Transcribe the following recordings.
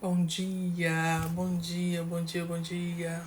Bom dia, bom dia, bom dia, bom dia.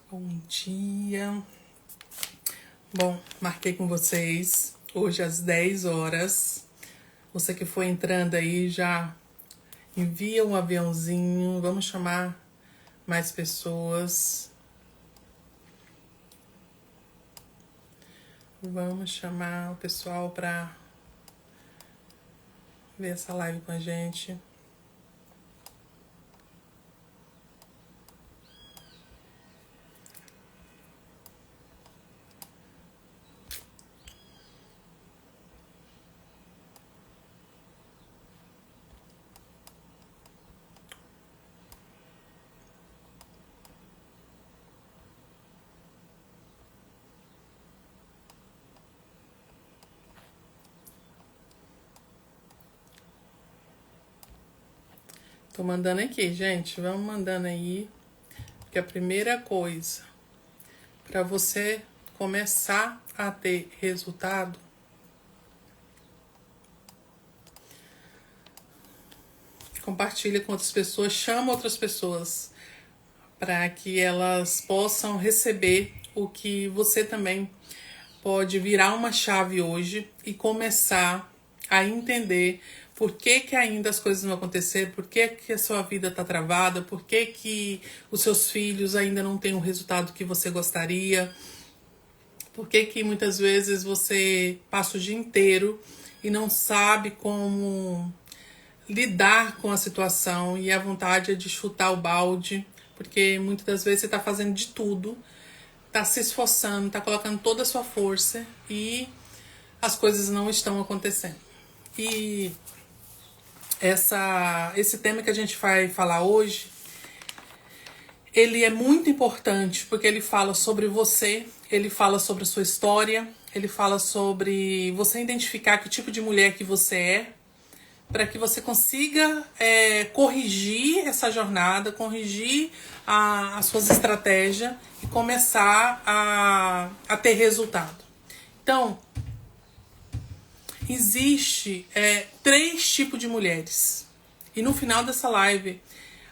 Bom dia. Bom, marquei com vocês hoje às 10 horas. Você que foi entrando aí já envia um aviãozinho. Vamos chamar mais pessoas. Vamos chamar o pessoal para ver essa live com a gente. Tô mandando aqui, gente. Vamos mandando aí. Porque a primeira coisa para você começar a ter resultado, compartilha com outras pessoas, chama outras pessoas para que elas possam receber o que você também pode virar uma chave hoje e começar a entender por que que ainda as coisas não aconteceram, por que que a sua vida está travada, por que que os seus filhos ainda não têm o resultado que você gostaria, por que que muitas vezes você passa o dia inteiro e não sabe como lidar com a situação e a vontade é de chutar o balde, porque muitas das vezes você está fazendo de tudo, está se esforçando, está colocando toda a sua força e as coisas não estão acontecendo. E esse tema que a gente vai falar hoje, ele é muito importante porque ele fala sobre você, ele fala sobre a sua história, ele fala sobre você identificar que tipo de mulher que você é, para que você consiga corrigir essa jornada, corrigir as suas estratégias e começar a ter resultado. Então, existe 3 tipos de mulheres. E no final dessa live,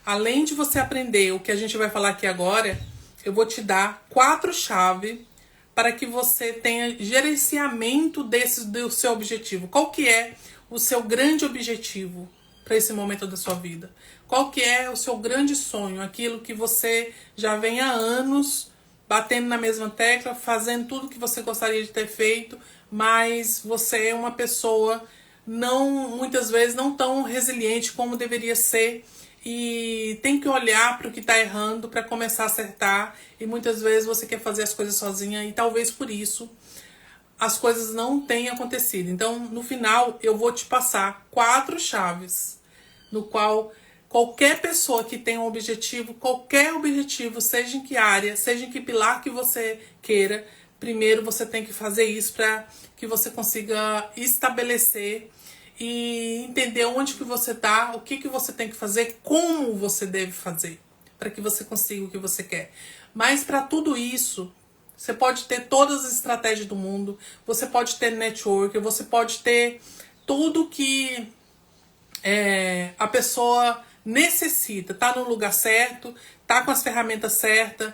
além de você aprender o que a gente vai falar aqui agora, eu vou te dar 4 chaves para que você tenha gerenciamento do seu objetivo. Qual que é o seu grande objetivo para esse momento da sua vida? Qual que é o seu grande sonho? Aquilo que você já vem há anos batendo na mesma tecla, fazendo tudo que você gostaria de ter feito, mas você é uma pessoa muitas vezes não tão resiliente como deveria ser e tem que olhar para o que está errando para começar a acertar, e muitas vezes você quer fazer as coisas sozinha e talvez por isso as coisas não tenham acontecido. Então, no final, eu vou te passar 4 chaves, no qual qualquer pessoa que tenha um objetivo, qualquer objetivo, seja em que área, seja em que pilar que você queira, primeiro você tem que fazer isso para que você consiga estabelecer e entender onde que você está, o que que você tem que fazer, como você deve fazer, para que você consiga o que você quer. Mas para tudo isso, você pode ter todas as estratégias do mundo, você pode ter network, você pode ter tudo que a pessoa necessita, tá no lugar certo, tá com as ferramentas certas,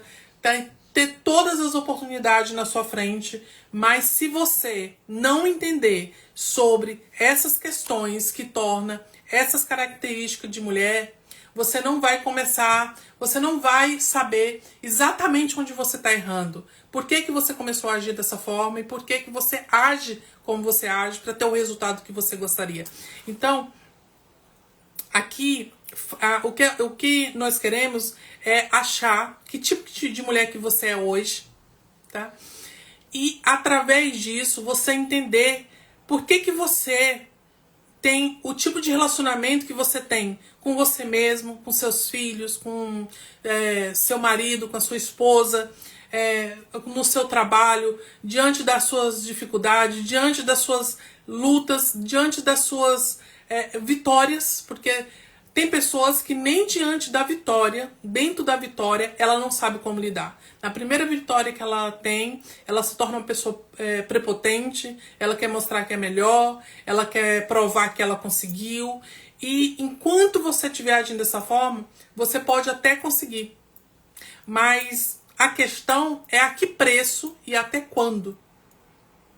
ter todas as oportunidades na sua frente, mas se você não entender sobre essas questões que tornam essas características de mulher, você não vai começar, você não vai saber exatamente onde você está errando. Por que que você começou a agir dessa forma e por que que você age como você age para ter o resultado que você gostaria. Então, aqui O que nós queremos é achar que tipo de mulher que você é hoje, tá? E através disso você entender por que você tem o tipo de relacionamento que você tem com você mesmo, com seus filhos, com seu marido, com a sua esposa, no seu trabalho, diante das suas dificuldades, diante das suas lutas, diante das suas vitórias, porque tem pessoas que nem diante da vitória, dentro da vitória, ela não sabe como lidar. Na primeira vitória que ela tem, ela se torna uma pessoa prepotente, ela quer mostrar que é melhor, ela quer provar que ela conseguiu. E enquanto você estiver agindo dessa forma, você pode até conseguir. Mas a questão é a que preço e até quando,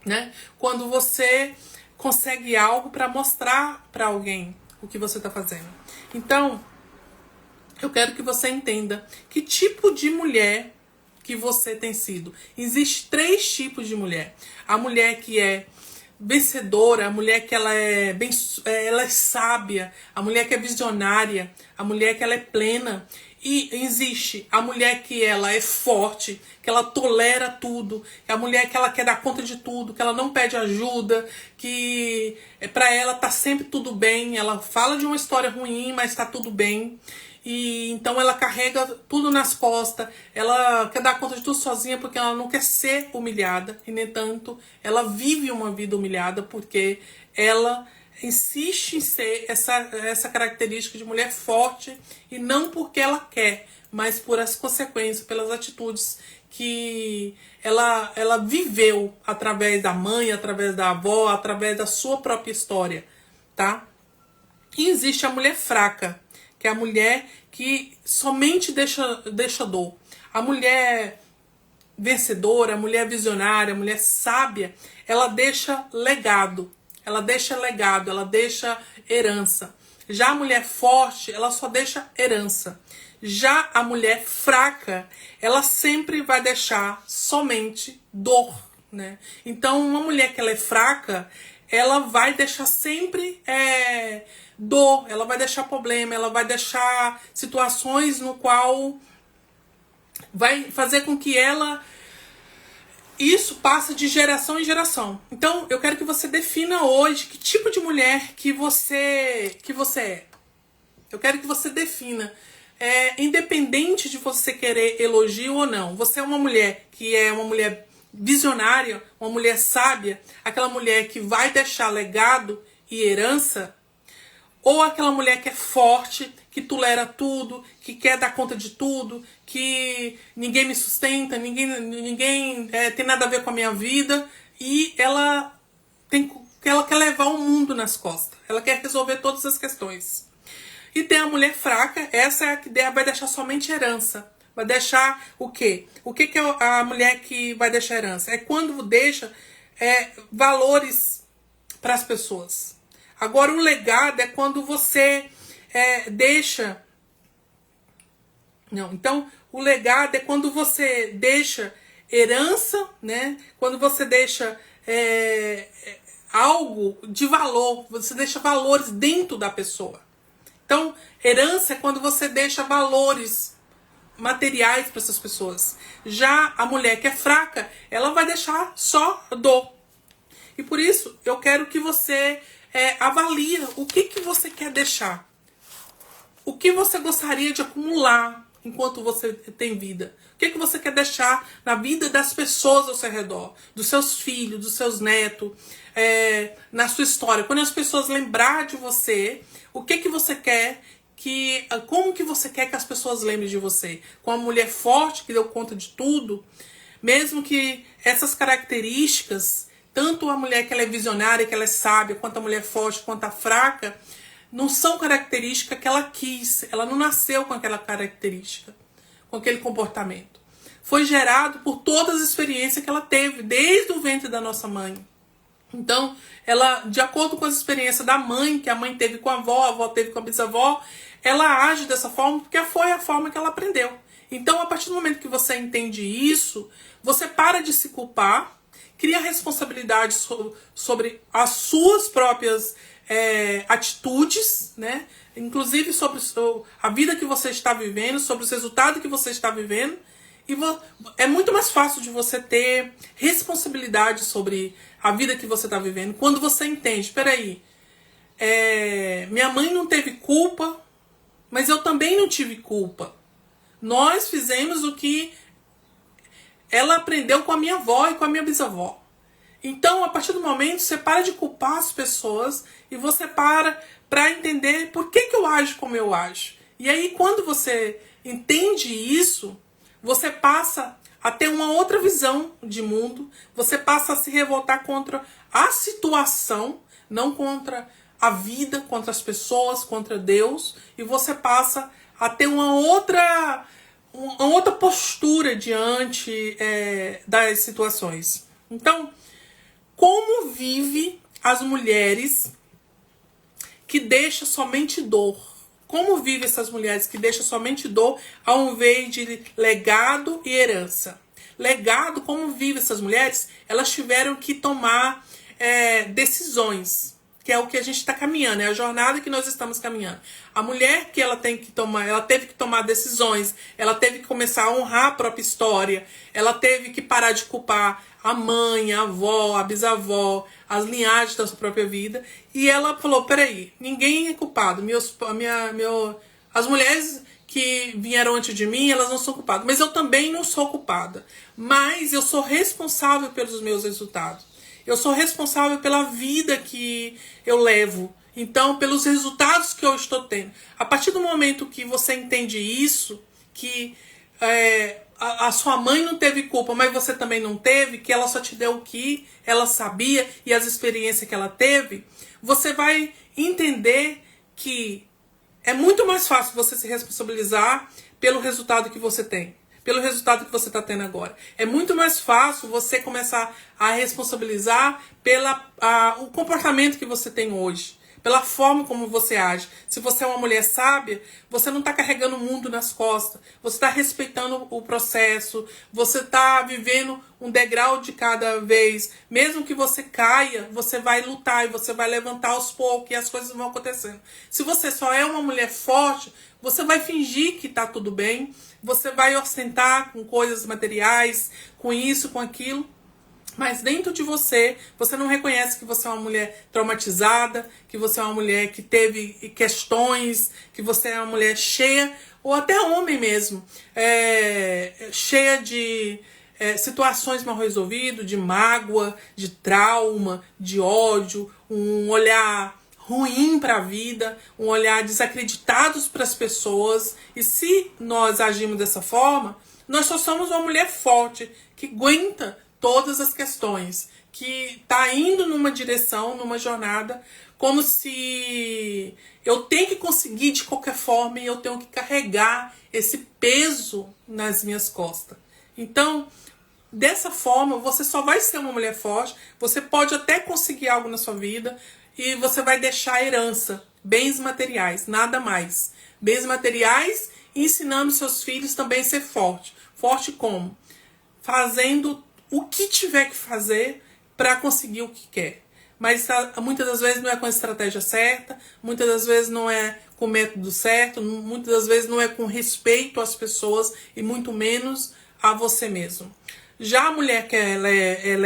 né? Quando você consegue algo para mostrar para alguém o que você está fazendo. Então, eu quero que você entenda que tipo de mulher que você tem sido. Existem 3 tipos de mulher. A mulher que é vencedora, a mulher que ela é sábia, a mulher que é visionária, a mulher que ela é plena. E existe a mulher que ela é forte, que ela tolera tudo, que a mulher que ela quer dar conta de tudo, que ela não pede ajuda, que pra ela tá sempre tudo bem, ela fala de uma história ruim, mas tá tudo bem. E então ela carrega tudo nas costas, ela quer dar conta de tudo sozinha porque ela não quer ser humilhada. E, no entanto, ela vive uma vida humilhada porque ela insiste em ser essa característica de mulher forte e não porque ela quer, mas por as consequências, pelas atitudes que ela viveu através da mãe, através da avó, através da sua própria história, tá? E existe a mulher fraca, que é a mulher que somente deixa dor. A mulher vencedora, a mulher visionária, a mulher sábia, ela deixa legado. Ela deixa legado, ela deixa herança. Já a mulher forte, ela só deixa herança. Já a mulher fraca, ela sempre vai deixar somente dor, né? Então, uma mulher que ela é fraca, ela vai deixar sempre dor, ela vai deixar problema, ela vai deixar situações no qual vai fazer com que isso passe de geração em geração. Então, eu quero que você defina hoje que tipo de mulher que você é. Eu quero que você defina. Independente de você querer elogio ou não. Você é uma mulher que é uma mulher visionária, uma mulher sábia, aquela mulher que vai deixar legado e herança, ou aquela mulher que é forte, que tolera tudo, que quer dar conta de tudo, que ninguém me sustenta, ninguém tem nada a ver com a minha vida, e ela quer levar o mundo nas costas. Ela quer resolver todas as questões. E tem a mulher fraca, essa é a que vai deixar somente herança. Vai deixar o quê? O que é a mulher que vai deixar herança? É quando deixa valores para as pessoas. Agora, o legado é quando você deixa... Não, então, o legado é quando você deixa herança, né? Quando você deixa algo de valor, você deixa valores dentro da pessoa. Então, herança é quando você deixa valores materiais para essas pessoas. Já a mulher que é fraca, ela vai deixar só dor. E por isso, eu quero que você avalie o que você quer deixar. O que você gostaria de acumular enquanto você tem vida. O que você quer deixar na vida das pessoas ao seu redor. Dos seus filhos, dos seus netos, na sua história. Quando as pessoas lembrar de você, o que você quer como que você quer que as pessoas lembrem de você? Com uma mulher forte que deu conta de tudo, mesmo que essas características, tanto a mulher que ela é visionária, que ela é sábia, quanto a mulher forte, quanto a fraca, não são características que ela quis. Ela não nasceu com aquela característica, com aquele comportamento. Foi gerado por todas as experiências que ela teve, desde o ventre da nossa mãe. Então, ela, de acordo com as experiências da mãe, que a mãe teve com a avó teve com a bisavó, ela age dessa forma porque foi a forma que ela aprendeu. Então, a partir do momento que você entende isso, você para de se culpar, cria responsabilidade sobre as suas próprias atitudes, né? inclusive sobre a vida que você está vivendo, sobre os resultados que você está vivendo. E é muito mais fácil de você ter responsabilidade sobre a vida que você está vivendo quando você entende, peraí, minha mãe não teve culpa, mas eu também não tive culpa. Nós fizemos o que ela aprendeu com a minha avó e com a minha bisavó. Então, a partir do momento, você para de culpar as pessoas e você para entender por que eu ajo como eu ajo. E aí, quando você entende isso, você passa a ter uma outra visão de mundo, você passa a se revoltar contra a situação, não contra a vida, contra as pessoas, contra Deus, e você passa a ter uma outra postura diante das situações. Então, como vive as mulheres que deixam somente dor? Como vivem essas mulheres que deixam somente dor ao invés de legado e herança? Legado, como vivem essas mulheres? Elas tiveram que tomar decisões, que é o que a gente está caminhando, é a jornada que nós estamos caminhando. A mulher que ela teve que tomar decisões, ela teve que começar a honrar a própria história, ela teve que parar de culpar a mãe, a avó, a bisavó, as linhagens da sua própria vida. E ela falou, peraí, ninguém é culpado. As mulheres que vieram antes de mim, elas não são culpadas. Mas eu também não sou culpada. Mas eu sou responsável pelos meus resultados. Eu sou responsável pela vida que eu levo. Então, pelos resultados que eu estou tendo. A partir do momento que você entende isso, que a sua mãe não teve culpa, mas você também não teve, que ela só te deu o que ela sabia e as experiências que ela teve, você vai entender que é muito mais fácil você se responsabilizar pelo resultado que você tem, pelo resultado que você está tendo agora. É muito mais fácil você começar a responsabilizar o comportamento que você tem hoje, pela forma como você age. Se você é uma mulher sábia, você não está carregando o mundo nas costas. Você está respeitando o processo. Você está vivendo um degrau de cada vez. Mesmo que você caia, você vai lutar e você vai levantar aos poucos e as coisas vão acontecendo. Se você só é uma mulher forte, você vai fingir que está tudo bem. Você vai ostentar com coisas materiais, com isso, com aquilo. Mas dentro de você, você não reconhece que você é uma mulher traumatizada, que você é uma mulher que teve questões, que você é uma mulher cheia, ou até homem mesmo, cheia de situações mal resolvidas, de mágoa, de trauma, de ódio, um olhar ruim para a vida, um olhar desacreditados para as pessoas. E se nós agimos dessa forma, nós só somos uma mulher forte, que aguenta todas as questões, que está indo numa direção, numa jornada, como se eu tenho que conseguir de qualquer forma e eu tenho que carregar esse peso nas minhas costas. Então, dessa forma, você só vai ser uma mulher forte, você pode até conseguir algo na sua vida e você vai deixar herança, bens materiais, nada mais. Bens materiais, ensinando seus filhos também a ser forte. Forte como? Fazendo o que tiver que fazer para conseguir o que quer. Mas muitas das vezes não é com a estratégia certa, muitas das vezes não é com o método certo, muitas das vezes não é com respeito às pessoas e muito menos a você mesmo. Já a mulher que ela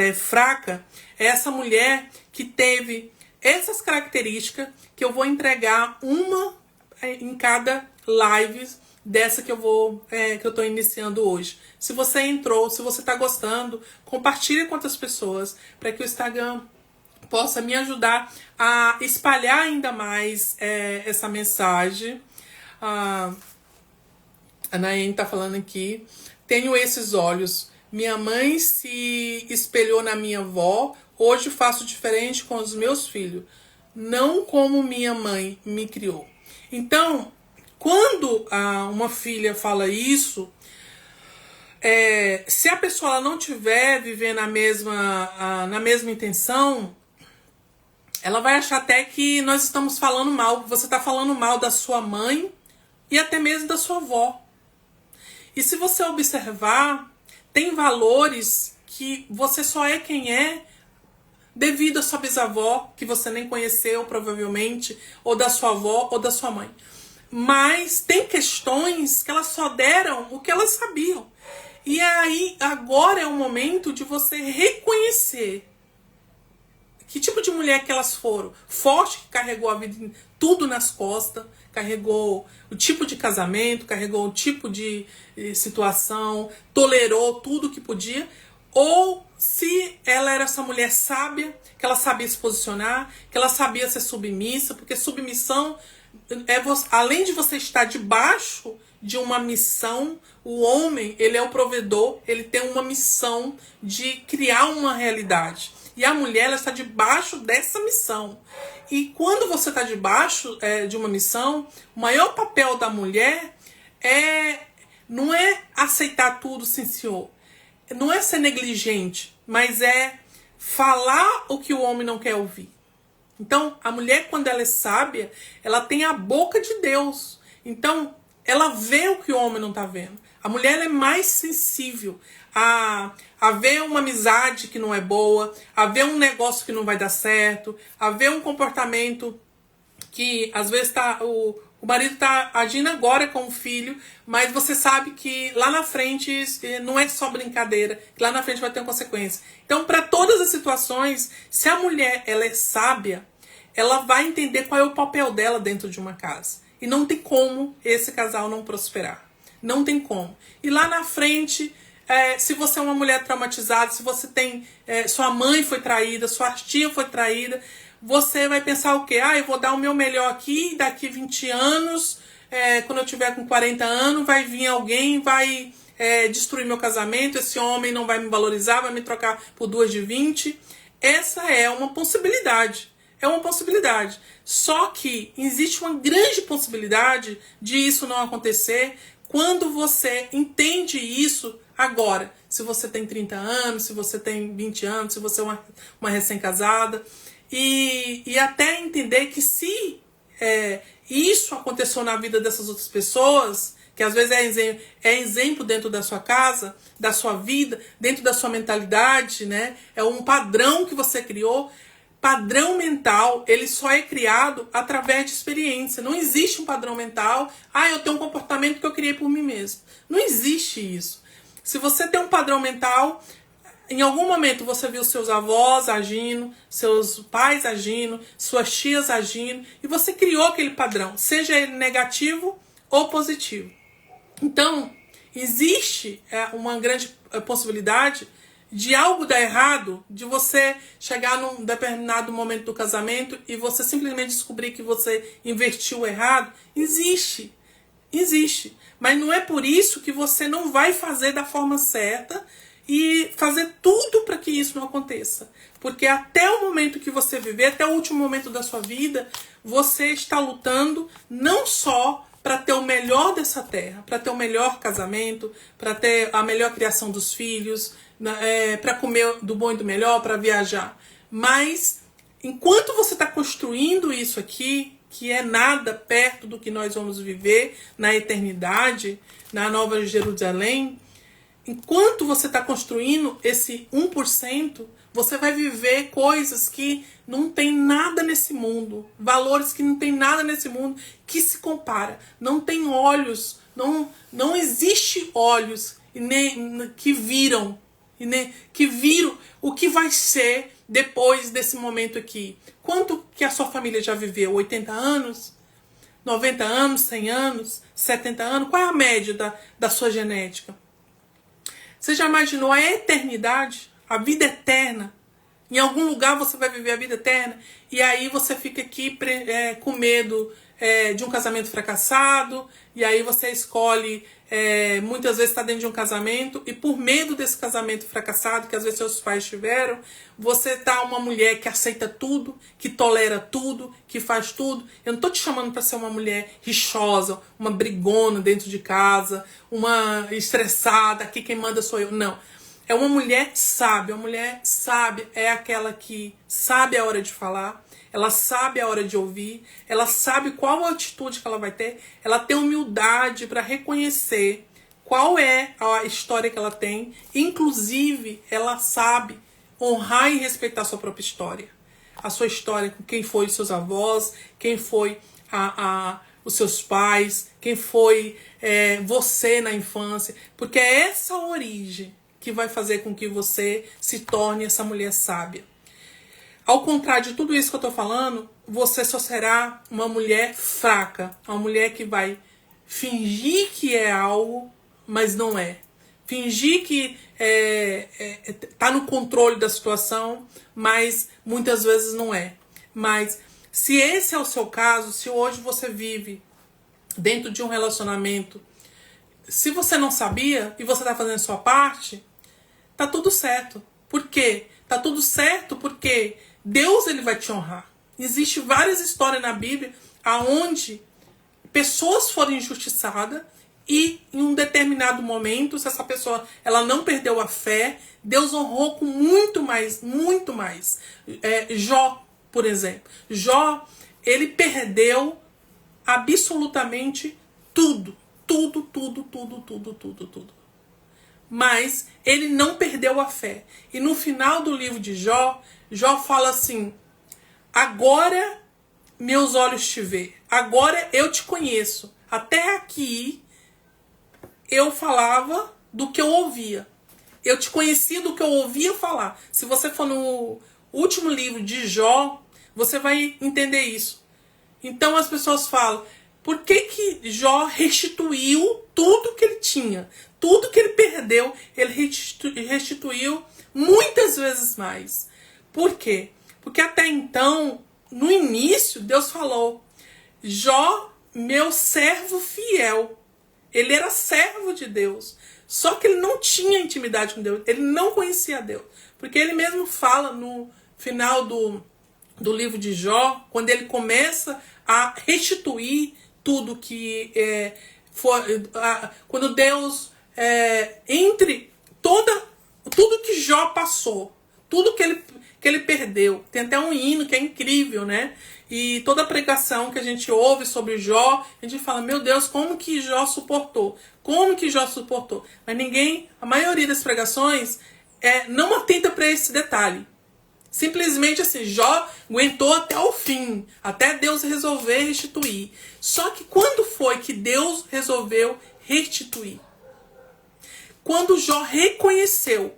é fraca, é essa mulher que teve essas características que eu vou entregar uma em cada live dessa que eu estou iniciando hoje. Se você entrou, se você está gostando, compartilhe com outras pessoas para que o Instagram possa me ajudar a espalhar ainda mais essa mensagem. A Naene está falando aqui. Tenho esses olhos. Minha mãe se espelhou na minha avó. Hoje faço diferente com os meus filhos. Não como minha mãe me criou. Então, quando uma filha fala isso, se a pessoa ela não estiver vivendo na mesma intenção, ela vai achar até que nós estamos falando mal, que você está falando mal da sua mãe e até mesmo da sua avó. E se você observar, tem valores que você só é quem é devido à sua bisavó, que você nem conheceu provavelmente, ou da sua avó ou da sua mãe. Mas tem questões que elas só deram o que elas sabiam. E aí, agora é o momento de você reconhecer que tipo de mulher que elas foram. Forte, que carregou a vida tudo nas costas, carregou o tipo de casamento, carregou o tipo de situação, tolerou tudo que podia. Ou se ela era essa mulher sábia, que ela sabia se posicionar, que ela sabia ser submissa, porque submissão é além de você estar debaixo de uma missão, o homem, ele é o provedor, ele tem uma missão de criar uma realidade. E a mulher, ela está debaixo dessa missão. E quando você está debaixo de uma missão, o maior papel da mulher não é aceitar tudo, sim senhor. Não é ser negligente, mas é falar o que o homem não quer ouvir. Então, a mulher, quando ela é sábia, ela tem a boca de Deus. Então, ela vê o que o homem não está vendo. A mulher, ela é mais sensível a ver uma amizade que não é boa, a ver um negócio que não vai dar certo, a ver um comportamento que, às vezes, o marido está agindo agora com o filho, mas você sabe que lá na frente não é só brincadeira, que lá na frente vai ter uma consequência. Então, para todas as situações, se a mulher ela é sábia, ela vai entender qual é o papel dela dentro de uma casa. E não tem como esse casal não prosperar. Não tem como. E lá na frente, se você é uma mulher traumatizada, se você tem... sua mãe foi traída, sua tia foi traída, você vai pensar o quê? Eu vou dar o meu melhor aqui, daqui 20 anos, quando eu tiver com 40 anos, vai vir alguém, vai destruir meu casamento, esse homem não vai me valorizar, vai me trocar por 2 de 20. Essa é uma possibilidade. É uma possibilidade. Só que existe uma grande possibilidade de isso não acontecer quando você entende isso agora. Se você tem 30 anos, se você tem 20 anos, se você é uma recém-casada. E até entender que se isso aconteceu na vida dessas outras pessoas, que às vezes é exemplo dentro da sua casa, da sua vida, dentro da sua mentalidade, né? É um padrão que você criou. Padrão mental, ele só é criado através de experiência. Não existe um padrão mental, eu tenho um comportamento que eu criei por mim mesmo. Não existe isso. Se você tem um padrão mental, em algum momento você viu seus avós agindo, seus pais agindo, suas tias agindo, e você criou aquele padrão, seja ele negativo ou positivo. Então, existe uma grande possibilidade de algo dar errado, de você chegar num determinado momento do casamento e você simplesmente descobrir que você investiu errado. Existe. Mas não é por isso que você não vai fazer da forma certa e fazer tudo para que isso não aconteça. Porque até o momento que você viver, até o último momento da sua vida, você está lutando não só para ter o melhor dessa terra, para ter o melhor casamento, para ter a melhor criação dos filhos, para comer do bom e do melhor, para viajar. Mas, enquanto você está construindo isso aqui, que é nada perto do que nós vamos viver na eternidade, na Nova Jerusalém, enquanto você está construindo esse 1%, você vai viver coisas que não tem nada nesse mundo, valores que não tem nada nesse mundo que se compara. Não tem olhos, não existe olhos que viram o que vai ser depois desse momento aqui. Quanto que a sua família já viveu? 80 anos? 90 anos? 100 anos? 70 anos? Qual é a média da sua genética? Você já imaginou a eternidade? A vida eterna? Em algum lugar você vai viver a vida eterna e aí você fica aqui com medo de um casamento fracassado, e aí você escolhe, muitas vezes está dentro de um casamento e por medo desse casamento fracassado, que às vezes seus pais tiveram, você tá uma mulher que aceita tudo, que tolera tudo, que faz tudo. Eu não tô te chamando para ser uma mulher rixosa, uma brigona dentro de casa, uma estressada, aqui quem manda sou eu. Não. É uma mulher sábia. Uma mulher sábia é aquela que sabe a hora de falar, ela sabe a hora de ouvir, ela sabe qual a atitude que ela vai ter, ela tem humildade para reconhecer qual é a história que ela tem, inclusive ela sabe honrar e respeitar a sua própria história. A sua história com quem foi os seus avós, quem foi os seus pais, quem foi você na infância. Porque é essa origem que vai fazer com que você se torne essa mulher sábia. Ao contrário de tudo isso que eu estou falando, você só será uma mulher fraca. Uma mulher que vai fingir que é algo, mas não é. Fingir que tá no controle da situação, mas muitas vezes não é. Mas se esse é o seu caso, se hoje você vive dentro de um relacionamento, se você não sabia e você está fazendo a sua parte, tá tudo certo. Por quê? Tá tudo certo porque Deus, ele vai te honrar. Existem várias histórias na Bíblia aonde pessoas foram injustiçadas e em um determinado momento, se essa pessoa ela não perdeu a fé, Deus honrou com muito mais, muito mais. Jó, por exemplo. Jó, ele perdeu absolutamente tudo. Tudo. Mas ele não perdeu a fé. E no final do livro de Jó, Jó fala assim: agora meus olhos te vê, agora eu te conheço. Até aqui eu falava do que eu ouvia. Eu te conhecia do que eu ouvia falar. Se você for no último livro de Jó, você vai entender isso. Então as pessoas falam: por que Jó restituiu tudo que ele tinha? Tudo que ele perdeu, ele restituiu muitas vezes mais. Por quê? Porque até então, no início, Deus falou: Jó, meu servo fiel. Ele era servo de Deus. Só que ele não tinha intimidade com Deus. Ele não conhecia Deus. Porque ele mesmo fala no final do livro de Jó, quando ele começa a restituir tudo que quando Deus, entre tudo que Jó passou, tudo que ele perdeu. Tem até um hino que é incrível, né? E toda a pregação que a gente ouve sobre Jó, a gente fala: meu Deus, como que Jó suportou? Como que Jó suportou? Mas a maioria das pregações não atenta para esse detalhe. Simplesmente assim, Jó aguentou até o fim, até Deus resolver restituir. Só que quando foi que Deus resolveu restituir? Quando Jó reconheceu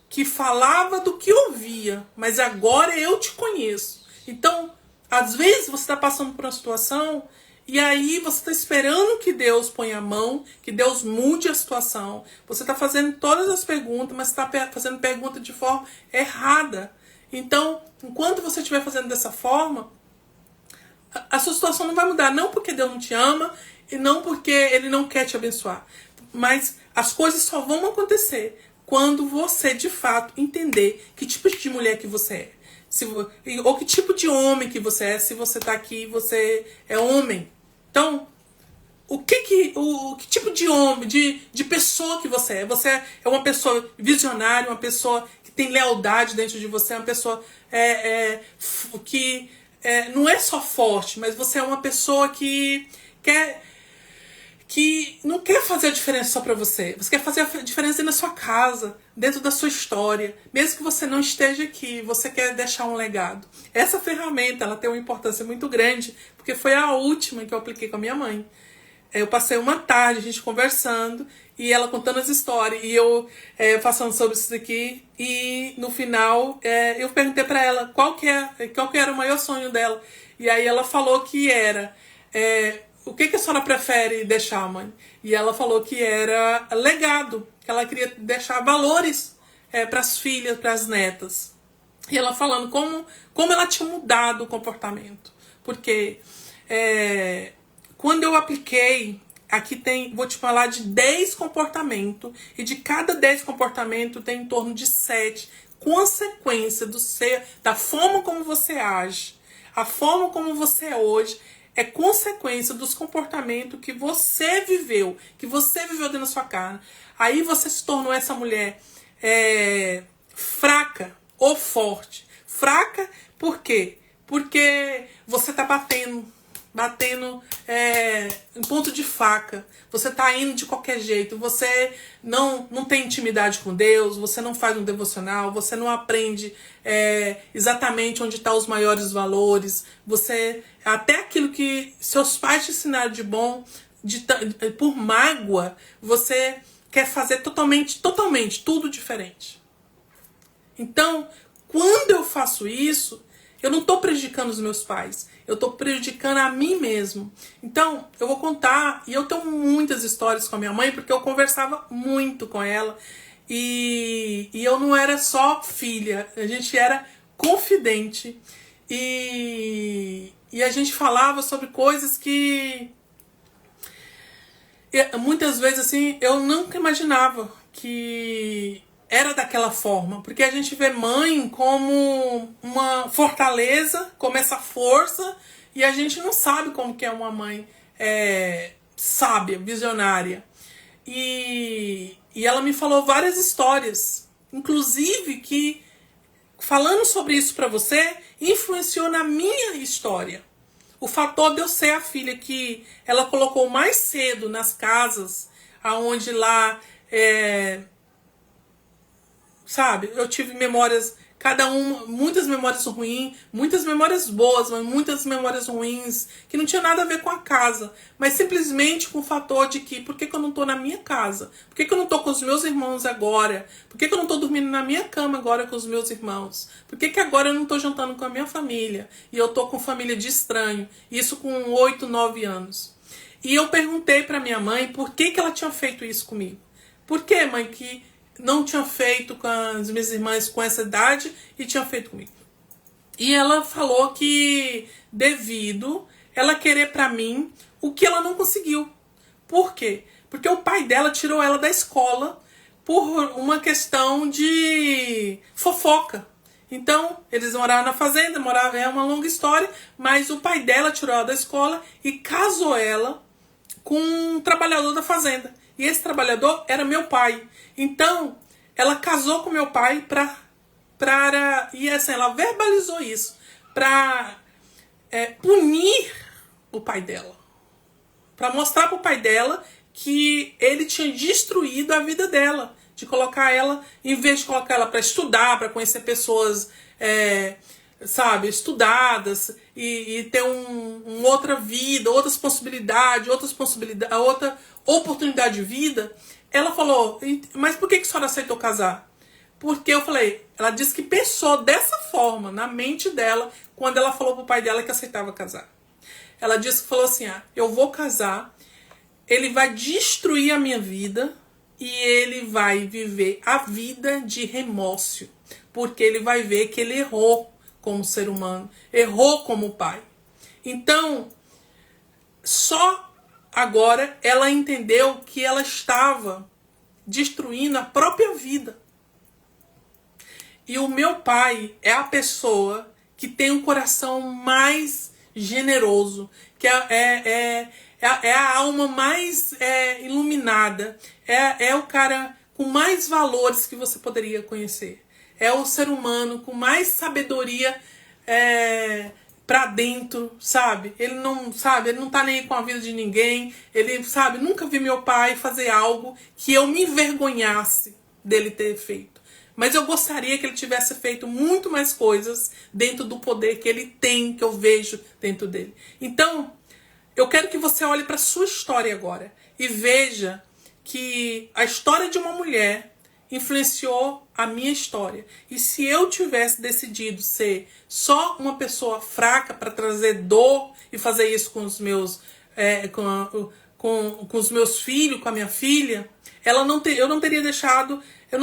que falava do que ouvia, mas agora eu te conheço. Então, às vezes você está passando por uma situação e aí você está esperando que Deus ponha a mão, que Deus mude a situação. Você está fazendo todas as perguntas, mas está fazendo pergunta de forma errada. Então, enquanto você estiver fazendo dessa forma, a sua situação não vai mudar. Não porque Deus não te ama e não porque Ele não quer te abençoar. Mas as coisas só vão acontecer quando você, de fato, entender que tipo de mulher que você é. Ou que tipo de homem que você é. Se você está aqui, você é homem. Então, que tipo de homem, de pessoa que você é? Você é uma pessoa visionária, uma pessoa que tem lealdade dentro de você, uma pessoa que não é só forte, mas você é uma pessoa que não quer fazer a diferença só para você. Você quer fazer a diferença dentro da sua casa, dentro da sua história. Mesmo que você não esteja aqui, você quer deixar um legado. Essa ferramenta, ela tem uma importância muito grande, porque foi a última que eu apliquei com a minha mãe. Eu passei uma tarde, a gente conversando, e ela contando as histórias, e eu passando sobre isso daqui, e no final eu perguntei para ela qual que era o maior sonho dela. E aí ela falou que era... o que a senhora prefere deixar, mãe? E ela falou que era legado, que ela queria deixar valores para as filhas, para as netas. E ela falando como ela tinha mudado o comportamento. Porque quando eu apliquei, aqui vou te falar de 10 comportamentos, e de cada 10 comportamentos tem em torno de 7 consequências da forma como você age, a forma como você é hoje, é consequência dos comportamentos que você viveu dentro da sua casa. Aí você se tornou essa mulher fraca ou forte. Fraca por quê? Porque você tá batendo. batendo em ponto de faca. Você tá indo de qualquer jeito. Você não tem intimidade com Deus. Você não faz um devocional. Você não aprende exatamente onde estão os maiores valores. Você, até aquilo que seus pais te ensinaram de bom, por mágoa, você quer fazer totalmente tudo diferente. Então, quando eu faço isso, eu não estou prejudicando os meus pais. Eu estou prejudicando a mim mesmo. Então, eu vou contar, e eu tenho muitas histórias com a minha mãe, porque eu conversava muito com ela. E eu não era só filha, a gente era confidente. E a gente falava sobre coisas que muitas vezes assim eu nunca imaginava que era daquela forma, porque a gente vê mãe como uma fortaleza, como essa força, e a gente não sabe como que é uma mãe sábia, visionária. E ela me falou várias histórias, inclusive que, falando sobre isso pra você, influenciou na minha história. O fator de eu ser a filha que ela colocou mais cedo nas casas, aonde lá, sabe, eu tive memórias, cada uma, muitas memórias ruins, muitas memórias boas, mas muitas memórias ruins, que não tinha nada a ver com a casa, mas simplesmente com o fator de que, por que eu não tô na minha casa? Por que eu não tô com os meus irmãos agora? Por que eu não tô dormindo na minha cama agora com os meus irmãos? Por que agora eu não tô jantando com a minha família? E eu tô com família de estranho, isso com 8, 9 anos. E eu perguntei pra minha mãe por que ela tinha feito isso comigo. Por que, mãe, que não tinha feito com as minhas irmãs com essa idade e tinha feito comigo? E ela falou que devido ela querer pra mim o que ela não conseguiu. Por quê? Porque o pai dela tirou ela da escola por uma questão de fofoca. Então, eles moravam na fazenda, é uma longa história, mas o pai dela tirou ela da escola e casou ela com um trabalhador da fazenda. E esse trabalhador era meu pai. Então, ela casou com meu pai e assim, ela verbalizou isso para punir o pai dela. Para mostrar pro pai dela que ele tinha destruído a vida dela. De colocar ela, em vez de colocar ela para estudar, para conhecer pessoas, sabe, estudadas e ter uma outra vida, outra oportunidade de vida, ela falou, mas por que a senhora aceitou casar? Porque eu falei, ela disse que pensou dessa forma na mente dela quando ela falou pro pai dela que aceitava casar. Ela disse que falou assim, eu vou casar, ele vai destruir a minha vida e ele vai viver a vida de remorso, porque ele vai ver que ele errou como ser humano, errou como pai. Então, só agora ela entendeu que ela estava destruindo a própria vida. E o meu pai é a pessoa que tem um coração mais generoso, que é a alma mais iluminada, é o cara com mais valores que você poderia conhecer. É o ser humano com mais sabedoria pra dentro, sabe? Ele não tá nem aí com a vida de ninguém. Ele, sabe, nunca vi meu pai fazer algo que eu me envergonhasse dele ter feito. Mas eu gostaria que ele tivesse feito muito mais coisas dentro do poder que ele tem, que eu vejo dentro dele. Então, eu quero que você olhe para a sua história agora e veja que a história de uma mulher influenciou a minha história. E se eu tivesse decidido ser só uma pessoa fraca para trazer dor e fazer isso com os meus com os meus filhos, com a minha filha, eu não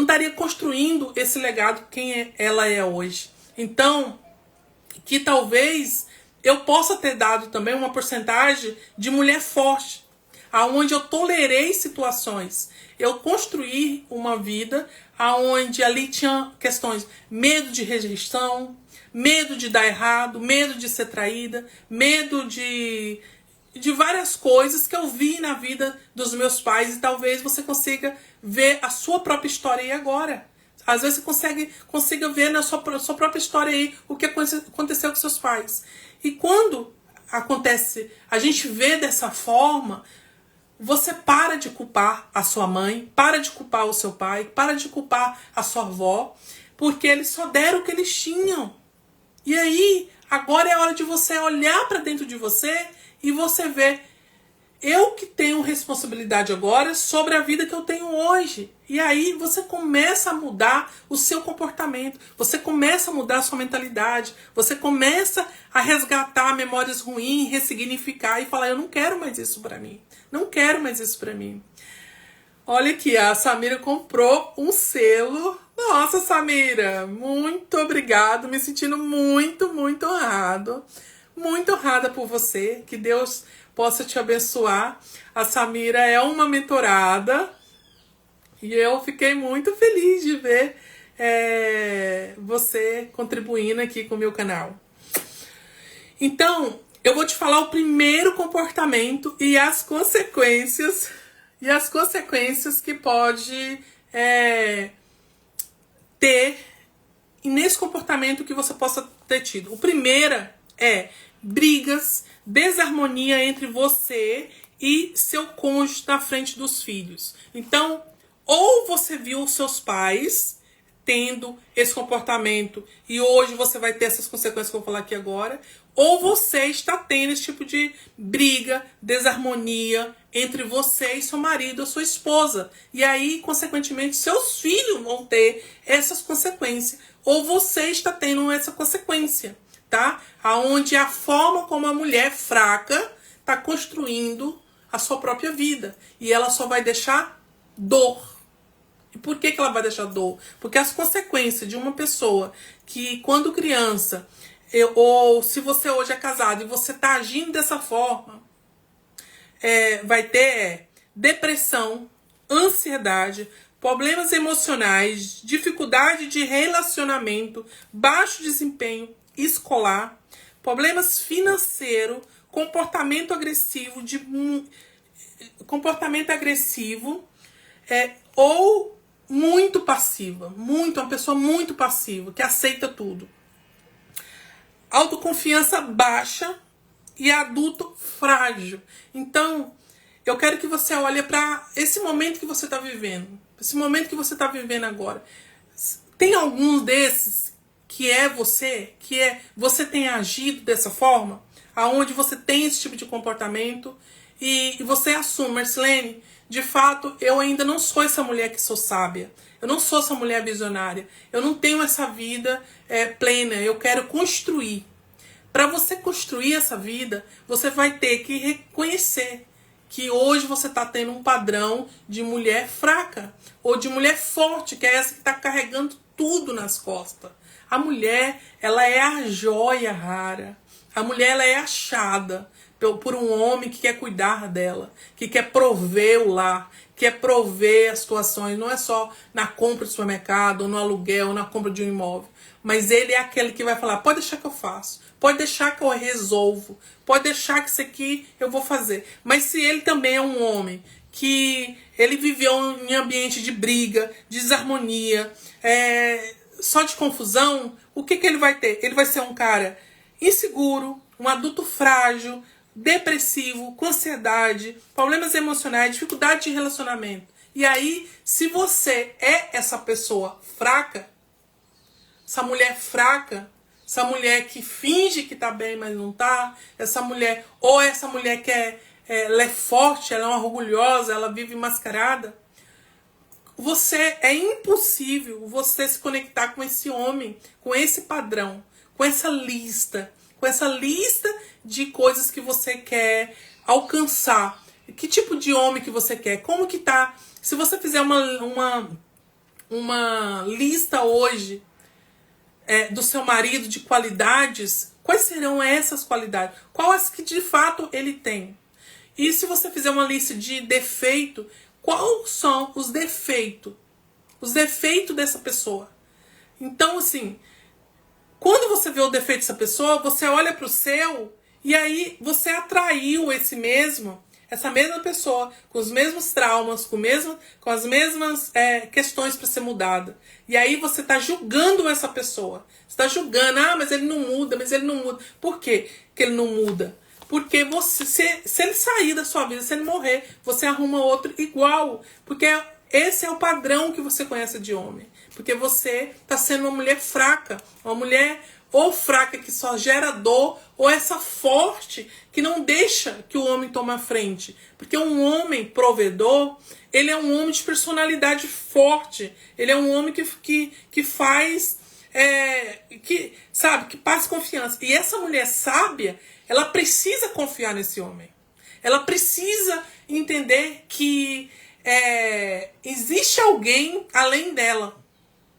estaria construindo esse legado quem ela é hoje. Então, que talvez eu possa ter dado também uma porcentagem de mulher forte, aonde eu tolerei situações. Eu construí uma vida aonde ali tinha questões, medo de rejeição, medo de dar errado, medo de ser traída, medo de várias coisas que eu vi na vida dos meus pais, e talvez você consiga ver a sua própria história aí agora. Às vezes você consiga ver na sua própria história aí o que aconteceu com seus pais. E quando acontece, a gente vê dessa forma, você para de culpar a sua mãe, para de culpar o seu pai, para de culpar a sua avó, porque eles só deram o que eles tinham. E aí, agora é a hora de você olhar para dentro de você e você ver, eu que tenho responsabilidade agora sobre a vida que eu tenho hoje. E aí você começa a mudar o seu comportamento, você começa a mudar a sua mentalidade, você começa a resgatar memórias ruins, ressignificar e falar, eu não quero mais isso pra mim, não quero mais isso pra mim. Olha aqui, a Samira comprou um selo. Nossa, Samira, muito obrigado, me sentindo muito, muito honrado. Muito honrada por você, que Deus possa te abençoar. A Samira é uma mentorada e eu fiquei muito feliz de ver você contribuindo aqui com o meu canal. Então, eu vou te falar o primeiro comportamento e as consequências que pode ter nesse comportamento que você possa ter tido. O primeiro é brigas, desarmonia entre você e seu cônjuge na frente dos filhos. Então, ou você viu os seus pais tendo esse comportamento e hoje você vai ter essas consequências que eu vou falar aqui agora, ou você está tendo esse tipo de briga, desarmonia entre você e seu marido ou sua esposa. E aí, consequentemente, seus filhos vão ter essas consequências. Ou você está tendo essa consequência, tá? Aonde a forma como a mulher fraca está construindo a sua própria vida. E ela só vai deixar dor. E por que ela vai deixar dor? Porque as consequências de uma pessoa que, quando criança, ou se você hoje é casado e você está agindo dessa forma, vai ter depressão, ansiedade, problemas emocionais, dificuldade de relacionamento, baixo desempenho escolar, problemas financeiros, comportamento agressivo, ou muito passiva, uma pessoa muito passiva, que aceita tudo. Autoconfiança baixa e adulto frágil. Então, eu quero que você olhe para esse momento que você está vivendo. Esse momento que você está vivendo agora. Tem alguns desses que você tem agido dessa forma? Aonde você tem esse tipo de comportamento e você assume, Marcelene, de fato, eu ainda não sou essa mulher que sou sábia. Eu não sou essa mulher visionária. Eu não tenho essa vida plena. Eu quero construir. Para você construir essa vida, você vai ter que reconhecer que hoje você está tendo um padrão de mulher fraca ou de mulher forte, que é essa que está carregando tudo nas costas. A mulher, ela é a joia rara. A mulher, ela é achada por um homem que quer cuidar dela, que quer prover o lar, que quer prover as situações. Não é só na compra do supermercado, ou no aluguel, ou na compra de um imóvel. Mas ele é aquele que vai falar, pode deixar que eu faço, pode deixar que eu resolvo, pode deixar que isso aqui eu vou fazer. Mas se ele também é um homem que ele viveu em ambiente de briga, de desarmonia, só de confusão, o que ele vai ter? Ele vai ser um cara inseguro, um adulto frágil, depressivo, com ansiedade, problemas emocionais, dificuldade de relacionamento. E aí, se você é essa pessoa fraca, essa mulher fraca, essa mulher que finge que tá bem, mas não tá, essa mulher que ela é forte, ela é uma orgulhosa, ela vive mascarada, é impossível você se conectar com esse homem, com esse padrão, com essa lista de coisas que você quer alcançar. Que tipo de homem que você quer? Como que tá? Se você fizer uma lista hoje do seu marido de qualidades, quais serão essas qualidades? Quais que de fato ele tem? E se você fizer uma lista de defeito, quais são os defeitos? Os defeitos dessa pessoa. Então, assim, quando você vê o defeito dessa pessoa, você olha para o seu e aí você atraiu essa mesma pessoa, com os mesmos traumas, com as mesmas questões para ser mudada. E aí você está julgando essa pessoa. Você está julgando, mas ele não muda, Por quê que ele não muda? Porque você, se ele sair da sua vida, se ele morrer, você arruma outro igual. Porque esse é o padrão que você conhece de homem. Porque você está sendo uma mulher fraca. Uma mulher ou fraca que só gera dor, ou essa forte que não deixa que o homem tome a frente. Porque um homem provedor, ele é um homem de personalidade forte. Ele é um homem que faz... que passa confiança. E essa mulher sábia, ela precisa confiar nesse homem. Ela precisa entender que existe alguém além dela.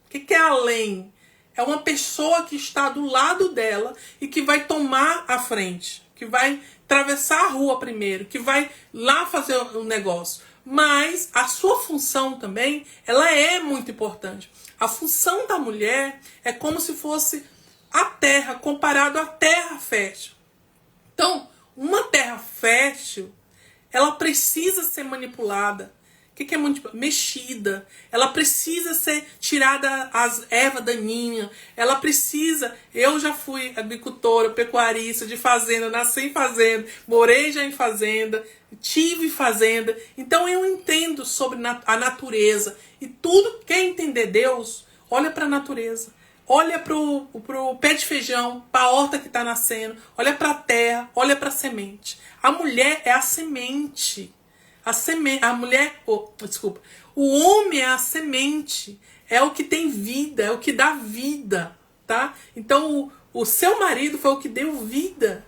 O que é além? É uma pessoa que está do lado dela e que vai tomar a frente, que vai atravessar a rua primeiro, que vai lá fazer o negócio. Mas a sua função também, ela é muito importante. A função da mulher é como se fosse a terra, comparado à terra fértil. Então, uma terra fértil, ela precisa ser manipulada. O que é muito mexida? Ela precisa ser tirada as ervas daninhas. Ela precisa... Eu já fui agricultora, pecuarista, de fazenda, nasci em fazenda, morei já em fazenda, tive fazenda. Então eu entendo sobre a natureza. E tudo, quer entender Deus, olha para a natureza. Olha pro pé de feijão, para a horta que está nascendo. Olha para a terra, olha para a semente. A mulher é a semente. A mulher, desculpa, o homem é a semente, é o que tem vida, é o que dá vida, tá? Então o seu marido foi o que deu vida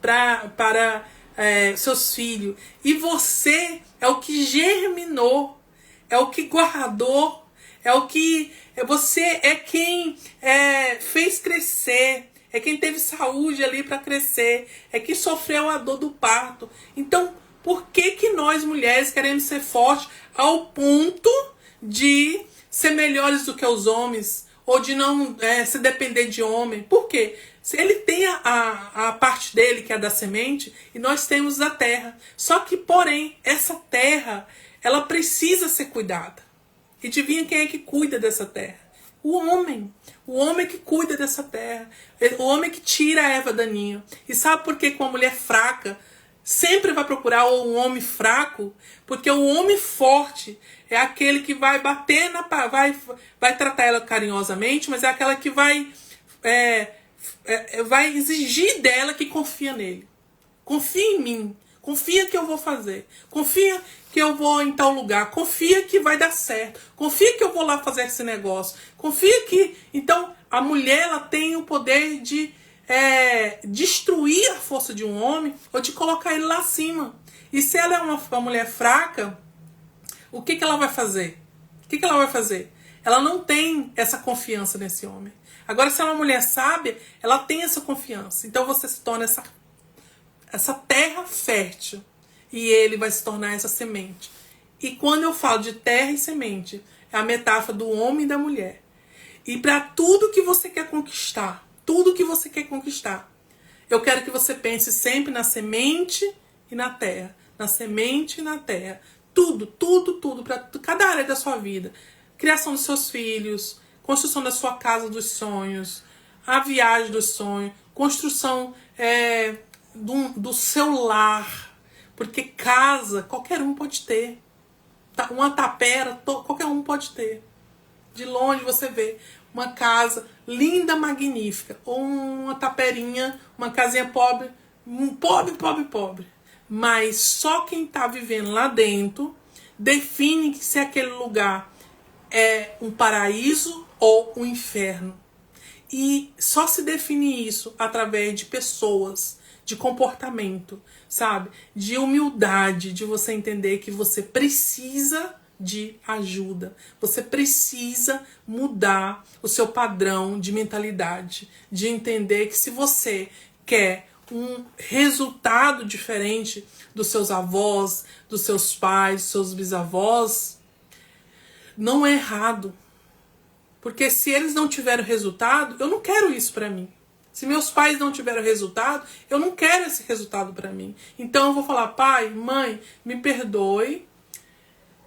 para seus filhos, e você é o que germinou, é o que guardou, é o que você é quem fez crescer, é quem teve saúde ali para crescer, é quem sofreu a dor do parto. Então, por que nós mulheres queremos ser fortes ao ponto de ser melhores do que os homens? Ou de não se depender de homem? Por quê? Ele tem a parte dele, que é da semente, e nós temos a terra. Só que, porém, essa terra, ela precisa ser cuidada. E adivinha quem é que cuida dessa terra? O homem. O homem que cuida dessa terra. O homem que tira a erva daninha. E sabe por que uma mulher fraca sempre vai procurar um homem fraco? Porque o homem forte é aquele que vai bater vai tratar ela carinhosamente, mas é aquela que vai exigir dela que confia nele. Confia em mim. Confia que eu vou fazer. Confia que eu vou em tal lugar. Confia que vai dar certo. Confia que eu vou lá fazer esse negócio. Confia que... Então, a mulher, ela tem o poder de destruir a força de um homem ou de colocar ele lá acima. E se ela é uma mulher fraca, o que ela vai fazer? O que ela vai fazer? Ela não tem essa confiança nesse homem. Agora, se é uma mulher sábia, ela tem essa confiança. Então você se torna essa terra fértil e ele vai se tornar essa semente. E quando eu falo de terra e semente, é a metáfora do homem e da mulher. E para tudo que você quer conquistar, tudo que você quer conquistar, eu quero que você pense sempre na semente e na terra. Na semente e na terra. Tudo, tudo, tudo, para cada área da sua vida. Criação dos seus filhos, construção da sua casa dos sonhos, a viagem dos sonhos, construção do seu lar. Porque casa, qualquer um pode ter. Uma tapera, qualquer um pode ter. De longe você vê uma casa linda, magnífica, ou uma taperinha, uma casinha pobre, pobre. Mas só quem está vivendo lá dentro define se aquele lugar é um paraíso ou um inferno. E só se define isso através de pessoas, de comportamento, sabe? De humildade, de você entender que você precisa de ajuda. Você precisa mudar o seu padrão de mentalidade, de entender que se você quer um resultado diferente dos seus avós, dos seus pais, dos seus bisavós, não é errado. Porque se eles não tiveram resultado, eu não quero isso para mim. Se meus pais não tiveram resultado, eu não quero esse resultado para mim. Então eu vou falar: pai, mãe, me perdoe,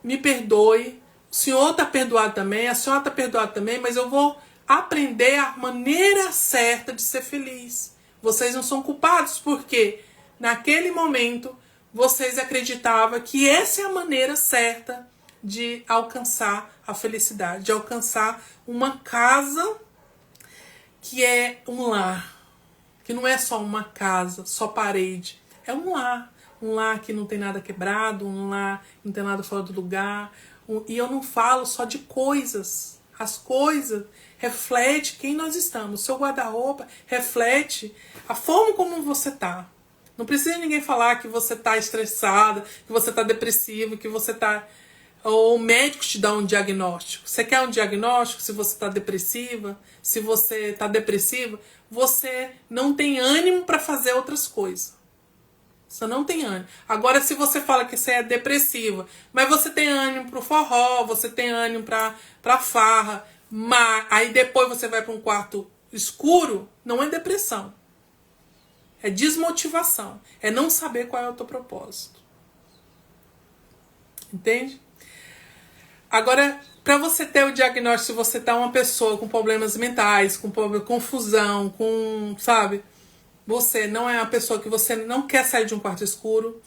o senhor está perdoado também, a senhora está perdoada também, mas eu vou aprender a maneira certa de ser feliz. Vocês não são culpados porque naquele momento, vocês acreditavam que essa é a maneira certa de alcançar a felicidade, de alcançar uma casa que é um lar, que não é só uma casa, só parede, é um lar que não tem nada quebrado, um lar que não tem nada fora do lugar. E eu não falo só de coisas, as coisas refletem quem nós estamos, o seu guarda-roupa reflete a forma como você tá. Não precisa ninguém falar que você tá estressada, que você tá depressivo, que você tá... Ou o médico te dá um diagnóstico. Você quer um diagnóstico se você tá depressiva? Se você tá depressiva, você não tem ânimo para fazer outras coisas. Você não tem ânimo. Agora, se você fala que você é depressiva, mas você tem ânimo pro forró, você tem ânimo pra farra, mas aí depois você vai para um quarto escuro, não é depressão. É desmotivação. É não saber qual é o teu propósito. Entende? Agora, para você ter o diagnóstico, se você tá uma pessoa com problemas mentais, com confusão, com, sabe, você não é uma pessoa que você não quer sair de um quarto escuro,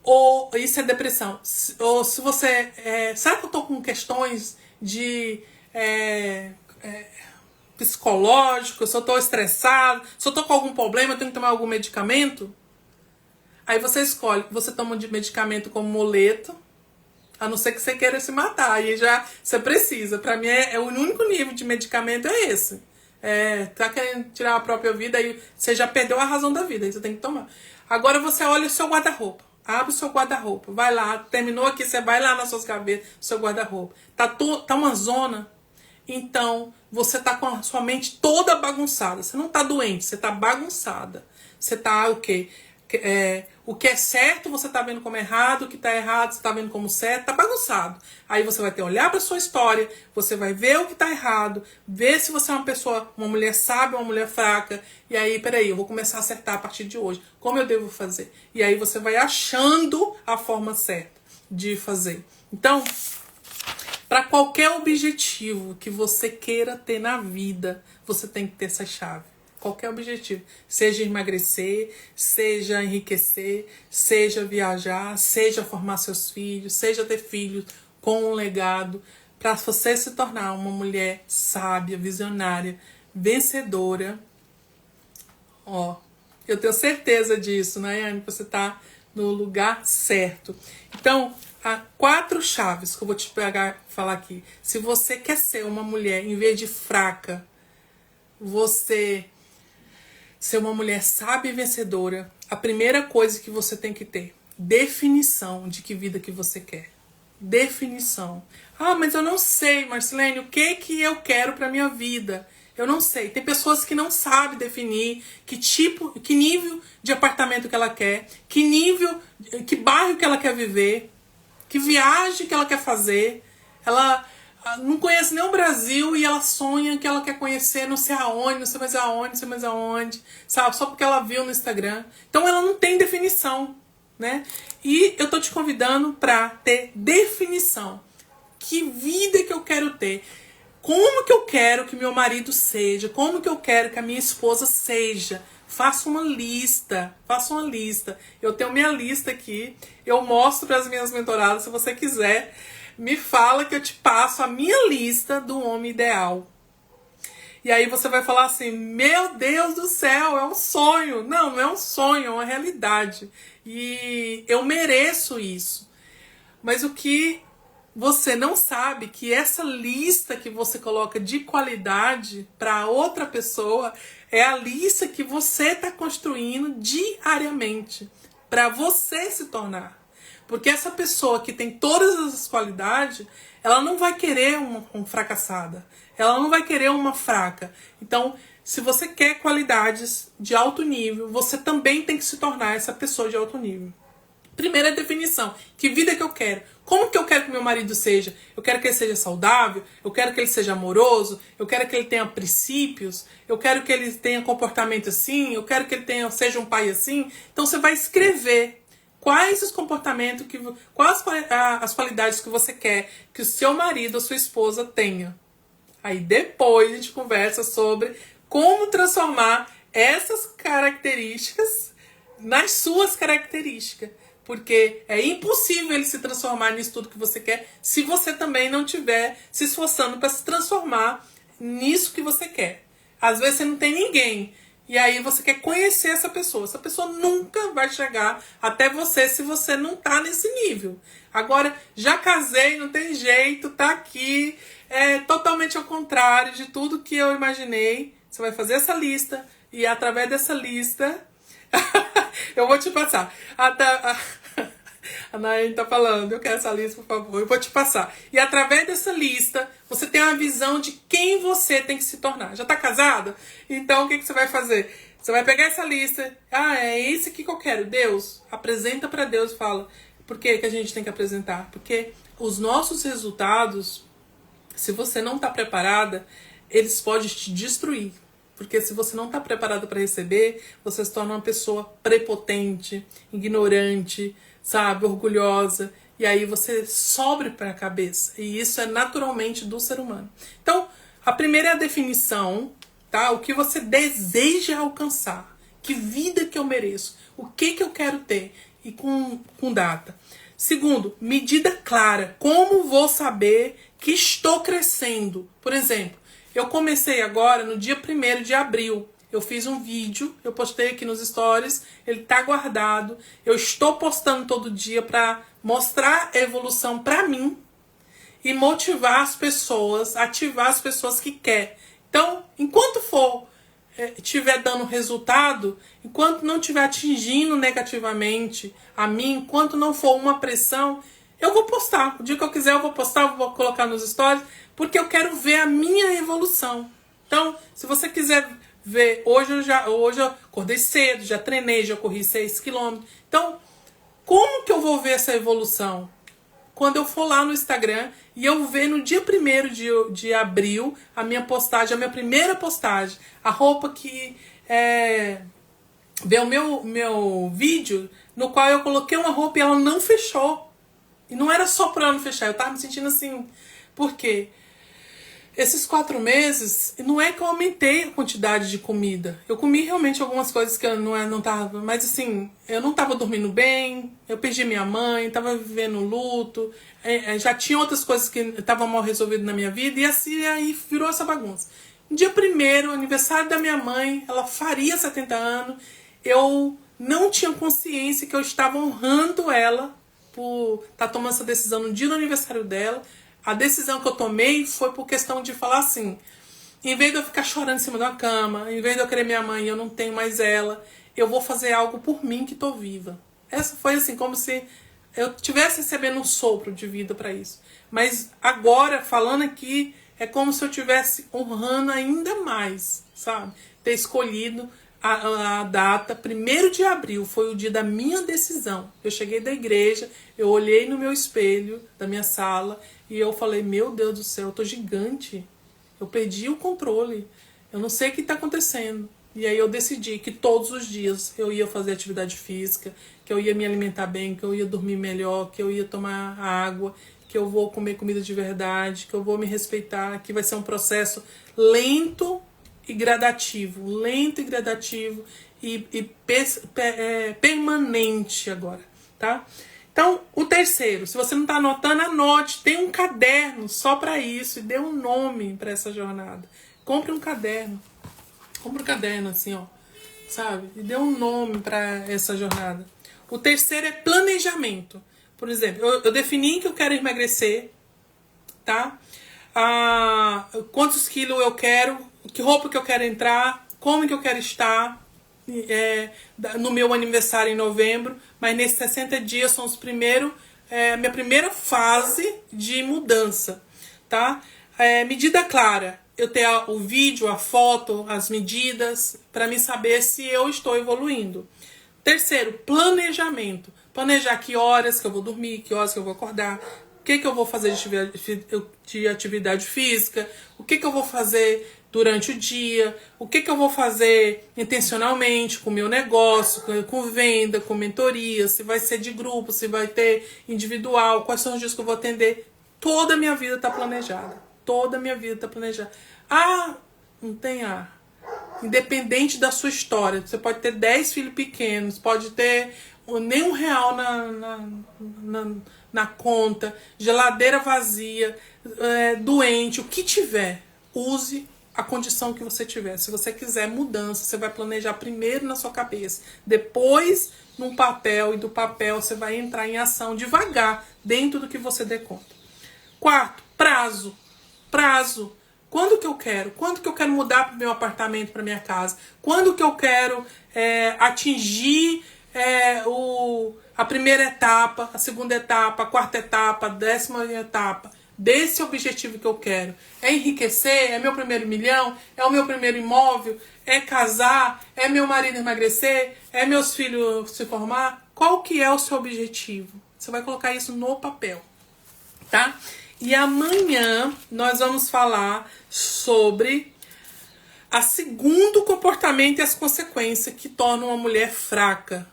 ou isso é depressão, ou se você, sabe que eu tô com questões de psicológico, se eu tô estressado, se eu tô com algum problema, eu tenho que tomar algum medicamento, aí você escolhe, você toma um medicamento como moleto, a não ser que você queira se matar, aí já você precisa. Pra mim, o único nível de medicamento é esse. Tá querendo tirar a própria vida, aí você já perdeu a razão da vida, aí você tem que tomar. Agora você olha o seu guarda-roupa, abre o seu guarda-roupa, vai lá, terminou aqui, você vai lá nas suas gavetas, seu guarda-roupa. Tá uma zona, então você tá com a sua mente toda bagunçada. Você não tá doente, você tá bagunçada. Você tá o quê? O que é certo você tá vendo como errado, o que tá errado você tá vendo como certo, tá bagunçado. Aí você vai ter que olhar pra sua história, você vai ver o que tá errado, ver se você é uma pessoa, uma mulher sábia, uma mulher fraca, e aí, peraí, eu vou começar a acertar a partir de hoje, como eu devo fazer? E aí você vai achando a forma certa de fazer. Então, para qualquer objetivo que você queira ter na vida, você tem que ter essa chave. Qualquer objetivo, seja emagrecer, seja enriquecer, seja viajar, seja formar seus filhos, seja ter filhos com um legado, para você se tornar uma mulher sábia, visionária, vencedora. Eu tenho certeza disso, né, Anne? Você tá no lugar certo. Então, há 4 chaves que eu vou te falar aqui. Se você quer ser uma mulher, em vez de fraca, você ser uma mulher sábia e vencedora, a primeira coisa que você tem que ter, definição de que vida que você quer. Definição. Mas eu não sei, Marcelene, o que eu quero pra minha vida. Eu não sei. Tem pessoas que não sabem definir que nível de apartamento que ela quer, que bairro que ela quer viver, que viagem que ela quer fazer. Ela não conhece nem o Brasil e ela sonha que ela quer conhecer não sei aonde, não sei mais aonde, sabe? Só porque ela viu no Instagram. Então ela não tem definição, né? E eu tô te convidando pra ter definição. Que vida que eu quero ter? Como que eu quero que meu marido seja? Como que eu quero que a minha esposa seja? Faça uma lista, Eu tenho minha lista aqui, eu mostro para as minhas mentoradas, se você quiser. Me fala que eu te passo a minha lista do homem ideal. E aí você vai falar assim, meu Deus do céu, é um sonho. Não, não é um sonho, é uma realidade. E eu mereço isso. Mas o que você não sabe que essa lista que você coloca de qualidade para outra pessoa é a lista que você está construindo diariamente para você se tornar. Porque essa pessoa que tem todas essas qualidades, ela não vai querer uma fracassada. Ela não vai querer uma fraca. Então, se você quer qualidades de alto nível, você também tem que se tornar essa pessoa de alto nível. Primeira definição. Que vida que eu quero? Como que eu quero que meu marido seja? Eu quero que ele seja saudável? Eu quero que ele seja amoroso? Eu quero que ele tenha princípios? Eu quero que ele tenha comportamento assim? Eu quero que ele seja um pai assim? Então, você vai escrever quais os comportamentos, quais as qualidades que você quer que o seu marido ou sua esposa tenha. Aí depois a gente conversa sobre como transformar essas características nas suas características. Porque é impossível ele se transformar nisso tudo que você quer se você também não estiver se esforçando para se transformar nisso que você quer. Às vezes você não tem ninguém. E aí você quer conhecer essa pessoa. Essa pessoa nunca vai chegar até você se você não tá nesse nível. Agora, já casei, não tem jeito, tá aqui. É totalmente ao contrário de tudo que eu imaginei. Você vai fazer essa lista. E através dessa lista... eu vou te passar. A Naine tá falando, eu quero essa lista, por favor. Eu vou te passar. E através dessa lista, você tem uma visão de quem você tem que se tornar. Já tá casada? Então, o que você vai fazer? Você vai pegar essa lista. Ah, é esse aqui que eu quero. Deus, apresenta pra Deus e fala. Por que a gente tem que apresentar? Porque os nossos resultados, se você não tá preparada, eles podem te destruir. Porque se você não está preparado para receber, você se torna uma pessoa prepotente, ignorante, sabe, orgulhosa. E aí você sobe para a cabeça. E isso é naturalmente do ser humano. Então, a primeira é a definição, tá? O que você deseja alcançar. Que vida que eu mereço. O que eu quero ter. E com data. Segundo, medida clara. Como vou saber que estou crescendo? Por exemplo, eu comecei agora no dia 1º de abril. Eu fiz um vídeo, eu postei aqui nos stories, ele tá guardado. Eu estou postando todo dia para mostrar a evolução para mim e motivar as pessoas, ativar as pessoas que querem. Então, enquanto estiver dando resultado, enquanto não estiver atingindo negativamente a mim, enquanto não for uma pressão, eu vou postar. O dia que eu quiser eu vou postar, eu vou colocar nos stories, porque eu quero ver a minha evolução. Então, se você quiser ver, hoje eu acordei cedo, já treinei, já corri 6 km. Então, como que eu vou ver essa evolução? Quando eu for lá no Instagram e eu ver no dia 1º de abril a minha postagem, a minha primeira postagem, a roupa que ver o meu vídeo no qual eu coloquei uma roupa e ela não fechou. E não era só por ela não fechar, eu tava me sentindo assim. Por quê? Esses 4 meses, não é que eu aumentei a quantidade de comida. Eu comi realmente algumas coisas que eu não tava... Mas assim, eu não tava dormindo bem, eu perdi minha mãe, tava vivendo luto, já tinha outras coisas que estavam mal resolvidas na minha vida, e assim aí virou essa bagunça. No dia 1º, aniversário da minha mãe, ela faria 70 anos, eu não tinha consciência que eu estava honrando ela por estar tomando essa decisão no dia do aniversário dela. A decisão que eu tomei foi por questão de falar assim, em vez de eu ficar chorando em cima de uma cama, em vez de eu querer minha mãe e eu não tenho mais ela, eu vou fazer algo por mim que tô viva. Essa foi assim, como se eu estivesse recebendo um sopro de vida para isso. Mas agora, falando aqui, é como se eu estivesse honrando ainda mais, sabe? Ter escolhido a data, 1º de abril, foi o dia da minha decisão. Eu cheguei da igreja, eu olhei no meu espelho da minha sala e eu falei, meu Deus do céu, eu tô gigante. Eu perdi o controle. Eu não sei o que está acontecendo. E aí eu decidi que todos os dias eu ia fazer atividade física, que eu ia me alimentar bem, que eu ia dormir melhor, que eu ia tomar água, que eu vou comer comida de verdade, que eu vou me respeitar, que vai ser um processo lento e gradativo. Lento e gradativo e permanente agora, tá? Então, o terceiro, se você não está anotando, anote. Tem um caderno só para isso e dê um nome para essa jornada. Compre um caderno. Compre um caderno assim, ó, sabe? E dê um nome para essa jornada. O terceiro é planejamento. Por exemplo, eu defini que eu quero emagrecer, tá? Quantos quilos eu quero, que roupa que eu quero entrar, como que eu quero estar no meu aniversário em novembro, mas nesses 60 dias são os primeiros, minha primeira fase de mudança, tá? Medida clara, eu tenho o vídeo, a foto, as medidas, para me saber se eu estou evoluindo. Terceiro, planejamento. Planejar que horas que eu vou dormir, que horas que eu vou acordar, o que eu vou fazer de atividade física, o que eu vou fazer durante o dia, o que eu vou fazer intencionalmente com o meu negócio, com venda, com mentoria, se vai ser de grupo, se vai ter individual, quais são os dias que eu vou atender. Toda a minha vida está planejada. Toda a minha vida está planejada. Não tem ar. independente da sua história. Você pode ter 10 filhos pequenos, pode ter nem R$1 na conta, geladeira vazia, doente, o que tiver, use a condição que você tiver. Se você quiser mudança, você vai planejar primeiro na sua cabeça, depois num papel, e do papel você vai entrar em ação devagar, dentro do que você der conta. Quarto, prazo. Prazo. Quando que eu quero? Quando que eu quero mudar para o meu apartamento, para minha casa? Quando que eu quero atingir a primeira etapa, a segunda etapa, a quarta etapa, a 10ª etapa desse objetivo que eu quero? É enriquecer? É meu primeiro milhão? É o meu primeiro imóvel? É casar? É meu marido emagrecer? É meus filhos se formar? Qual que é o seu objetivo? Você vai colocar isso no papel, tá? E amanhã nós vamos falar sobre o segundo comportamento e as consequências que tornam uma mulher fraca.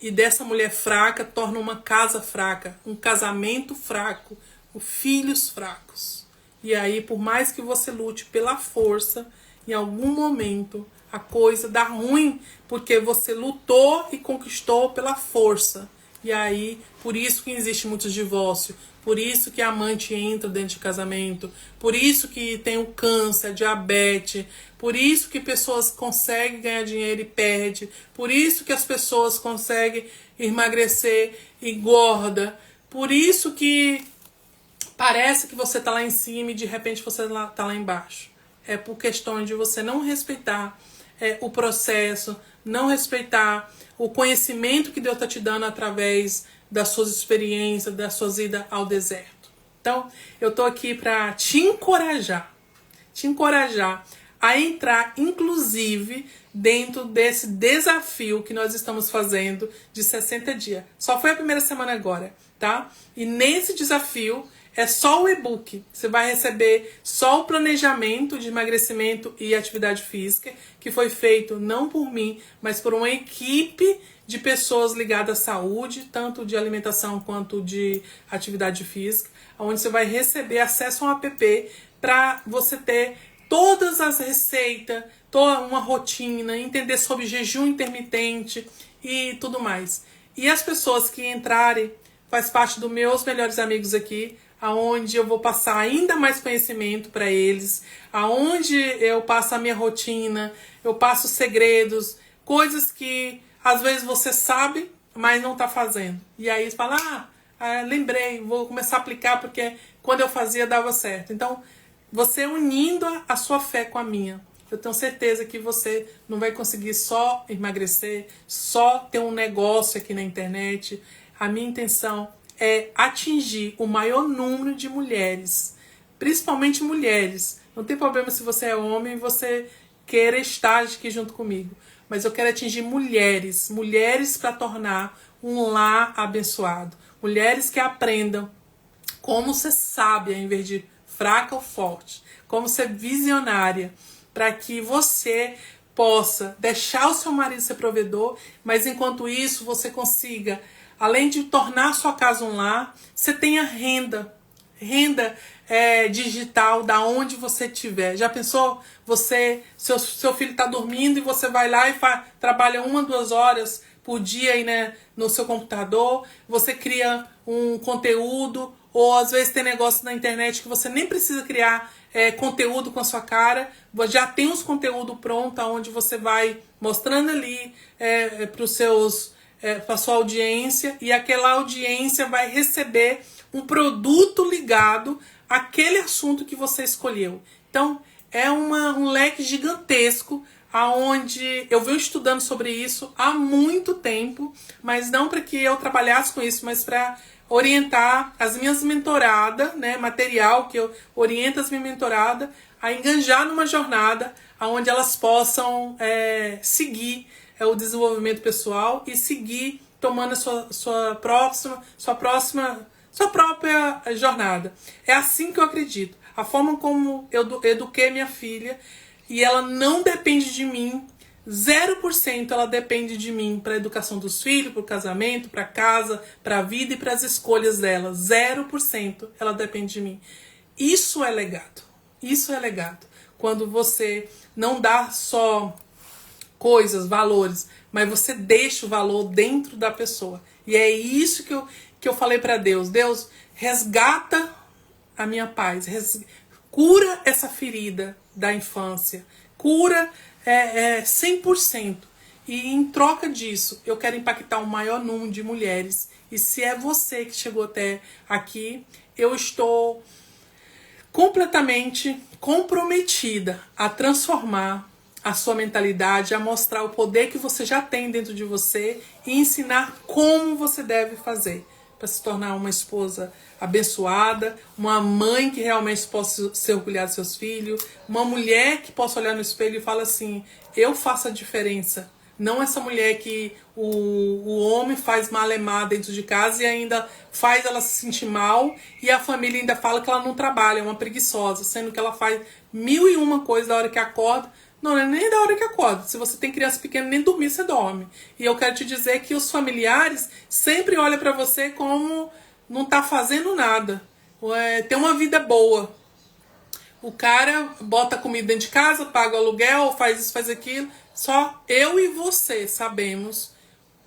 E dessa mulher fraca torna uma casa fraca, um casamento fraco, filhos fracos. E aí, por mais que você lute pela força, em algum momento a coisa dá ruim, porque você lutou e conquistou pela força. E aí, por isso que existe muitos divórcios, por isso que a amante entra dentro de casamento, por isso que tem o câncer, a diabetes, por isso que pessoas conseguem ganhar dinheiro e perdem, por isso que as pessoas conseguem emagrecer e engorda, por isso que parece que você está lá em cima e de repente você está lá embaixo. É por questão de você não respeitar o processo, não respeitar o conhecimento que Deus está te dando através das suas experiências, das suas idas ao deserto. Então, eu estou aqui para te encorajar a entrar, inclusive, dentro desse desafio que nós estamos fazendo de 60 dias. Só foi a primeira semana agora, tá? E nesse desafio é só o e-book. Você vai receber só o planejamento de emagrecimento e atividade física, que foi feito não por mim, mas por uma equipe de pessoas ligadas à saúde, tanto de alimentação quanto de atividade física, onde você vai receber acesso a um app para você ter todas as receitas, toda uma rotina, entender sobre jejum intermitente e tudo mais. E as pessoas que entrarem, faz parte dos meus melhores amigos aqui, aonde eu vou passar ainda mais conhecimento para eles, aonde eu passo a minha rotina, eu passo segredos, coisas que às vezes você sabe, mas não está fazendo. E aí você fala, lembrei, vou começar a aplicar porque quando eu fazia dava certo. Então, você unindo a sua fé com a minha, eu tenho certeza que você não vai conseguir só emagrecer, só ter um negócio aqui na internet. A minha intenção é atingir o maior número de mulheres, principalmente mulheres. Não tem problema se você é homem e você queira estar aqui junto comigo, mas eu quero atingir mulheres para tornar um lar abençoado, mulheres que aprendam como ser sábia em vez de fraca ou forte, como ser visionária, para que você possa deixar o seu marido ser provedor, mas enquanto isso você consiga, além de tornar sua casa um lar, você tenha renda digital da onde você estiver. Já pensou? Seu filho está dormindo e você vai lá e trabalha 1 a 2 horas por dia aí, né, no seu computador, você cria um conteúdo, ou às vezes tem negócio na internet que você nem precisa criar conteúdo com a sua cara, já tem os conteúdos prontos onde você vai mostrando ali para sua audiência, e aquela audiência vai receber um produto ligado àquele assunto que você escolheu. Então, é um leque gigantesco, aonde eu venho estudando sobre isso há muito tempo, mas não para que eu trabalhasse com isso, mas para orientar as minhas mentoradas, né, material que eu oriento as minhas mentoradas a enganjar numa jornada onde elas possam seguir o desenvolvimento pessoal e seguir tomando a sua própria jornada. É assim que eu acredito. A forma como eu eduquei minha filha, e ela não depende de mim, 0% ela depende de mim para a educação dos filhos, para o casamento, para a casa, para a vida e para as escolhas dela. 0% ela depende de mim. Isso é legado. Isso é legado. quando você não dá só coisas, valores, mas você deixa o valor dentro da pessoa. E é isso que eu falei para Deus. Deus, resgata a minha paz, cura essa ferida da infância, cura 100%. E em troca disso, eu quero impactar um maior número de mulheres. E se é você que chegou até aqui, eu estou completamente comprometida a transformar a sua mentalidade, a mostrar o poder que você já tem dentro de você e ensinar como você deve fazer para se tornar uma esposa abençoada, uma mãe que realmente possa se orgulhar dos seus filhos, uma mulher que possa olhar no espelho e falar assim, eu faço a diferença. Não essa mulher que o homem faz malemar dentro de casa e ainda faz ela se sentir mal e a família ainda fala que ela não trabalha, é uma preguiçosa, sendo que ela faz 1001 coisas da hora que acorda. Não é nem da hora que acorda. Se você tem criança pequena, nem dormir você dorme. E eu quero te dizer que os familiares sempre olham pra você como não tá fazendo nada. Tem uma vida boa. O cara bota comida dentro de casa, paga o aluguel, faz isso, faz aquilo. Só eu e você sabemos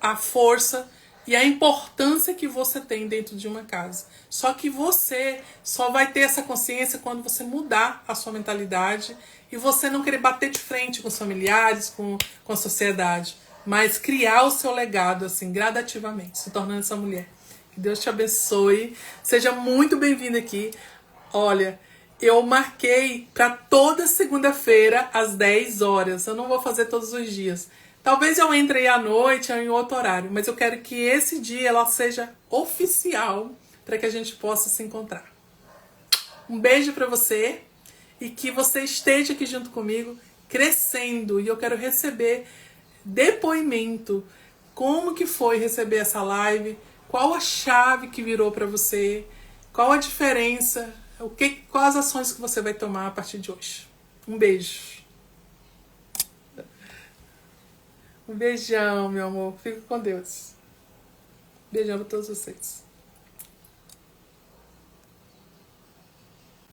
a força e a importância que você tem dentro de uma casa. Só que você só vai ter essa consciência quando você mudar a sua mentalidade e você não querer bater de frente com os familiares, com a sociedade, mas criar o seu legado assim, gradativamente, se tornando essa mulher. Que Deus te abençoe. Seja muito bem-vindo aqui. Olha, eu marquei para toda segunda-feira às 10 horas. Eu não vou fazer todos os dias. Talvez eu entre aí à noite ou em outro horário, mas eu quero que esse dia ela seja oficial para que a gente possa se encontrar. Um beijo para você e que você esteja aqui junto comigo crescendo. E eu quero receber depoimento. Como que foi receber essa live? Qual a chave que virou para você? Qual a diferença? Quais as ações que você vai tomar a partir de hoje? Um beijo. Um beijão, meu amor. Fica com Deus. Beijão para todos vocês.